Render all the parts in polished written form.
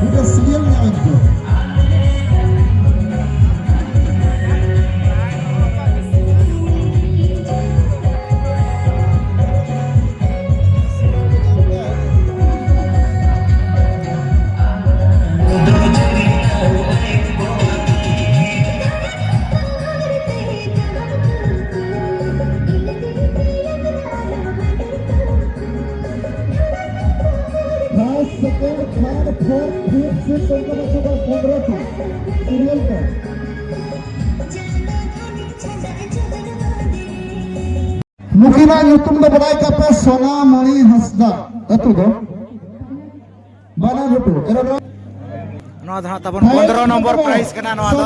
udah serialnya itu. Mukina nyutum do badai kape Sona Mani Hasda itu do bana betu नौ धना तबन 15 number price कना नौ द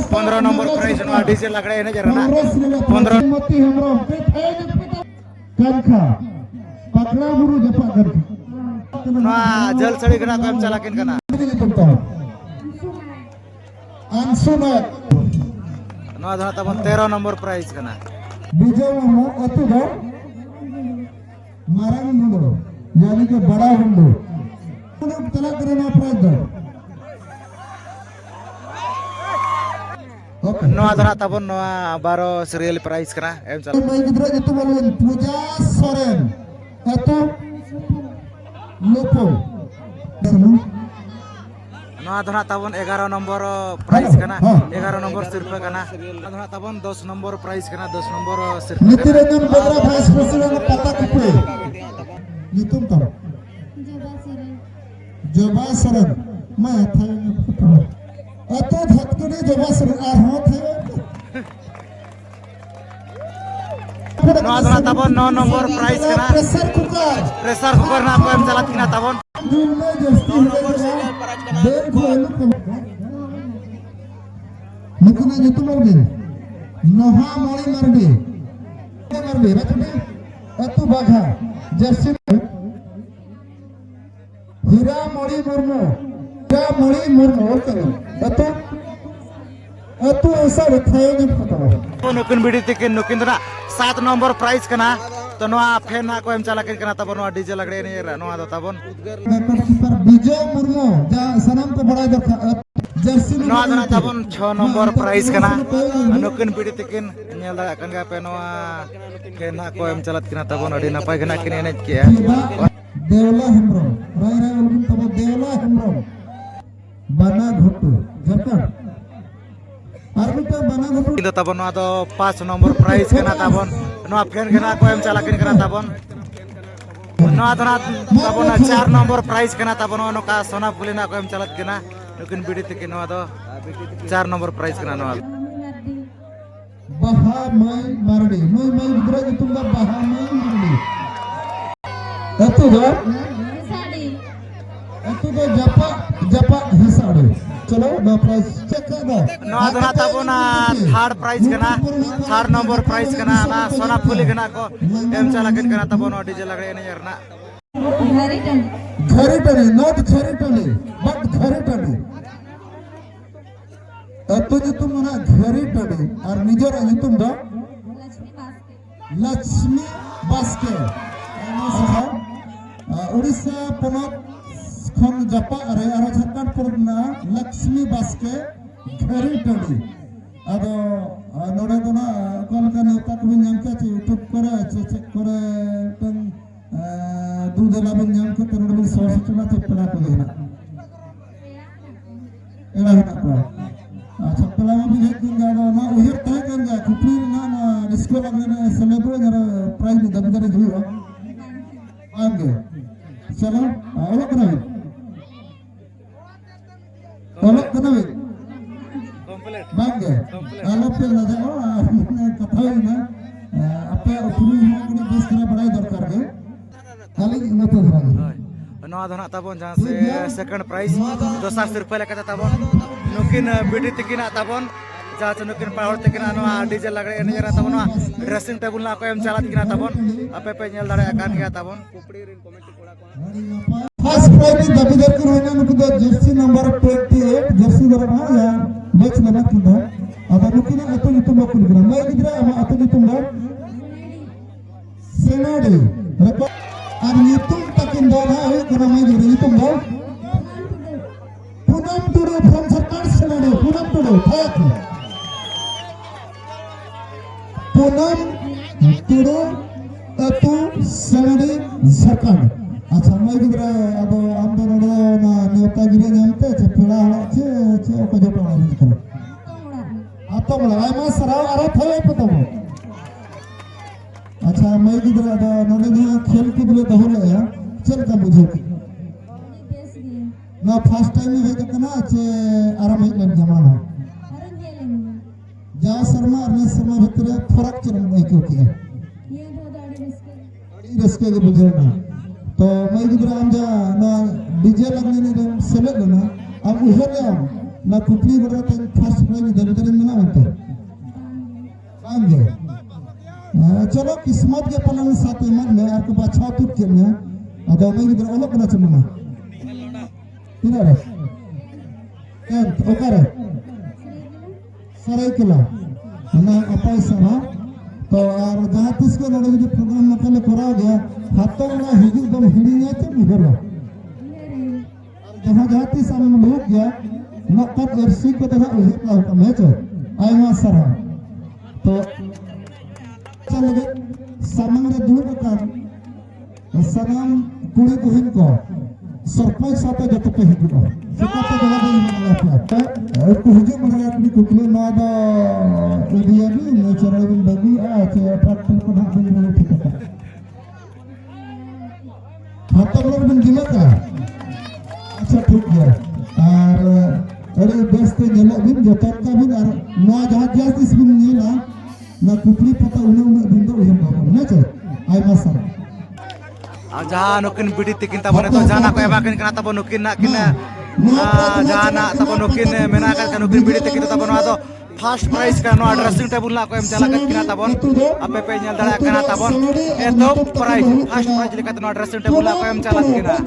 15 number price नौ DJ लगड़े ने जरना 15 मती हमरो कंखा पकड़ा बुरु जपा करके नौ जल सड़ी कना कम चलाकिन कना अंशुमत नौ धना तबन 13 नंबर प्राइस कना विजय मो अतु दो मारंग मुंडो यानी कि बड़ा मुंडो तला करना प्राइस दो नौ धना तबन नौ 12 सीरियल प्राइस कना एम चला मैं गिद्रा जतु बोलन पूजा सोरेन अतु लोपो नौ धना तबन 11 नंबर प्राइस कना 11 नंबर सिर्फ कना नौ धना तबन 10 नंबर प्राइस कना 10 नंबर सिर्फ नितिरंजन बद्रा वाइस प्रेसिडेंट पता कुपे नितुम तो जोबा सरन मैं था अतो भक्तुनी जोबा सरन आ हो थे नौ धना तबन 9 नंबर प्राइस कना प्रेशर कुकर ना को एम चलात किना तबन Mukina itu mungkin Noha Moli Mardi Mardi itu Bagha Jersi Hira Moli Murmu itu ऐसा दिखाया नहीं पता नुकिन बिडी तिकिन नुकिन धना 7 नंबर प्राइस कना तो नोआ फेन ना को एम चलाकिन कना तबन नोआ डीजे लगड़े ने नोआ दो तबन विजय मुर्मू जा सनम को बड़ा देखा जर्सी नोआ धना तबन 6 नंबर प्राइस कना नुकिन बिडी तिकिन नेल दा कन गा पे नोआ फेन ना को एम चलत किना तबन अडी नपाय गना किन एने के देवला हेम्ब्रम राय राय उलगुन तब देवला हेम्ब्रम बना घुटू जका आरबिटा बना घुटू किन तबन नोआ दो 5 नंबर प्राइस कना तबन नोआ फेन गना को एम चलाकिन कना तबन नोआ धना तबन 4 नंबर प्राइस कना तबन नोका सोना पुलिना को एम चलत किना नुकिन बिडी तिकिन नोआ दो 4 नंबर प्राइस कना नोआ बहा मैं मारडी मैं गुजरा जितुंगा बहा मैं Mardi itu do japa hisade चलो ना प्राइस चेक कर दो नोआ धना तबन थर्ड प्राइस कना 3 नंबर प्राइस कना ना सोना पुली कना को एम चलाकिन कना तबन डीजे लगड़े ने जरना घरे टने नॉट घरे टने बट घरे टने तो जो तुम ना घरे टने और निजर तुम दो लक्ष्मी बास्के उड़ीसा पनत खन जपा अरे आरो झारखंड पुरना लक्ष्मी बास्के घरे टने अदो नोडे तो ना कल का नेता को नाम क्या चे यूट्यूब करे चेक करे तन दूध लाभिन नाम के तन नोडे सोर्स चला चे पला को लेना एला होता को अच्छा पला में भी एक दिन जागा ना उहिर तय कर जा कुपरी ना डिस्को लगने सेलेब्रेट जरा प्राइज दबदरे जुआ आगे चलो अलग करो कंप्लीट बागे अलग पे ना जाओ कथा ही ना आपे पुरी होने बेस करा बड़ा दरकार है खाली न तो धरा नोआ धना तबन जहां से सेकंड प्राइस 200 रुपया लेका तबन नुकिन बिडी तिकिना तबन जहां से नुकिन पावर तिकिना नोआ डीजे लगड़े ने जरा तबन ड्रेसिंग टेबल ना को एम चलात किना तबन आपे पे नेल दाड़े कान गया तबन कुपड़ी रिन कमेटी कोड़ा को फर्स्ट प्राइज दाबीदार को होना नुकिन जर्सी नंबर 28 जर्सी दर ना या मैच लेना किदा अब नुकिन अतो नितुम को लिखना मैं किदरा अब अतो नितुम सेनाडी और नितुम तक टीम दो ना एक ना मैं गिरी तुम दो पूनम टुडू फ्रॉम सरकार सेनाडो पूनम टुडू थैंक यू पूनम टुडू तू सेनाडी सरकार अच्छा मैं गिरा अब हम दोनों ना नेता गिरी जानते चे पिला चे चे ओके जो टोना निकल आता बोला आई मां सराव अरे थे पता वो अच्छा मैं गिरा अब नोने जो खेल कूद में तो हो रहा है चल का मुझे ना फर्स्ट टाइम में है कितना चे आराम ही लग जमाना जा शर्मा अरने शर्मा भीतर फरक चरम नहीं क्यों किया रस्के के बुझे ना तो मैं गिरा हम जा ना डीजे लगने ने सेलेक्ट ना अब उधर ले हम ना कुपली बड़ा तो फर्स्ट प्राइज दरदर में ना बनते आएंगे चलो किस्मत के पलन साथ इमर में आपको अच्छा तुक के में अब मैं गिरा अलग ना चलना इधर एंड ओकर सराय किला ना अपाय सरा तो और जहाँ तीस के लड़े जो प्रोग्राम में पहले करा गया हाथों में हिंदी दम हिंदी नहीं तो निकल रहा जहाँ जहाँ तीस साल में लोग गया न कब एफसी को देखा उसी का होता मैच है आयमा सरा तो चल गए सामने दूर का सलाम कुड़ी कुहिन को सरपंच साथे जब तक हिंदी को सिकाते जगह पे मिला था कुहजे मनाया अपनी कुकले मादा एरिया में नेचुरल में बगी आके ट्रैक्टर को ढाबे में ठीक है हाथ लोग बन गिला का अच्छा ठीक है और अरे बेस्ट गिला बिन जो तक का बिन और नौ जहाज जैसे इस बिन गिला ना कुकली पता उन्हें दिन तो उन्हें बाबू ना चल आई मसल जहाँ नुकिन बिडी तिकिन तबने तो जाना को एबा किन कना तब नुकिन ना किन जहाँ ना तब नुकिन मेना का नुकिन बिडी तिकिन तब ना तो फर्स्ट प्राइज का नो ड्रेसिंग टेबल ना को एम चला किन तब अपे पे नेल दड़ा कना तब ए तो प्राइज फर्स्ट प्राइज लेका तो ड्रेसिंग टेबल ना को एम चला किन